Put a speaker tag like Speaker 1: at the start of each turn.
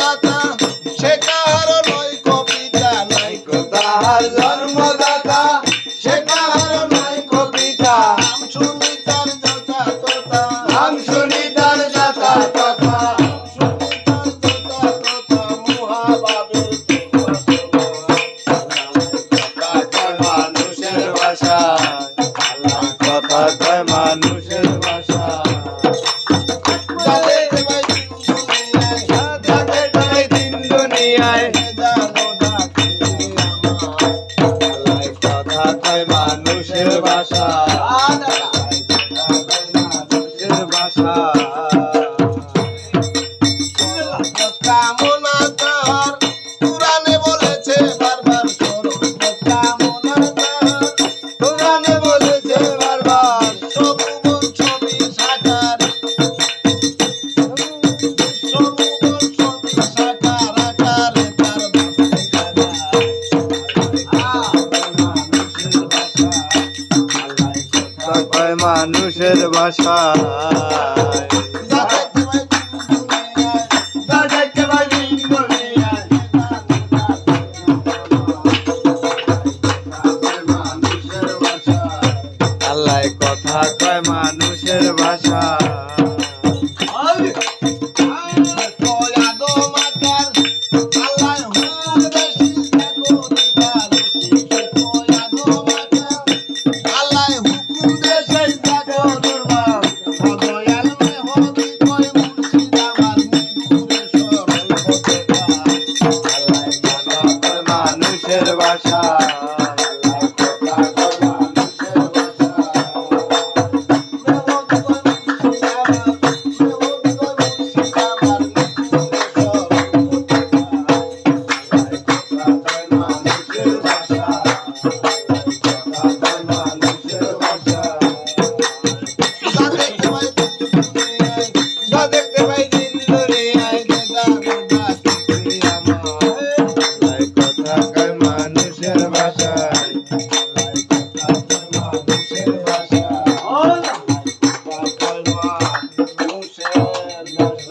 Speaker 1: জন্মদাতা সে কাহারও নয় কবিতা নাই তাহার জন্মদাতা সে কাহারও নয় কবিতা নাম শুনি তার যথা তথা নাম শুনি তার যথা তথা মানুষের ভাষা কথা কয় মানুষের ভাষা দিন দুনিয়ায় কথা কয় মানুষের ভাষা মানুষের ভাষা কামনা তাহার পুরাণে বলেছে বারবার কামনা তাহার পুরাণে বলেছে বারবার সবুবন ছবি সাকার সবুবন ছবি সাকার আকারে তার মানুষের ভাষা আল্লাহ কথা কয় মানুষের ভাষা মানুষের ভাষা মানুষের ভাষায়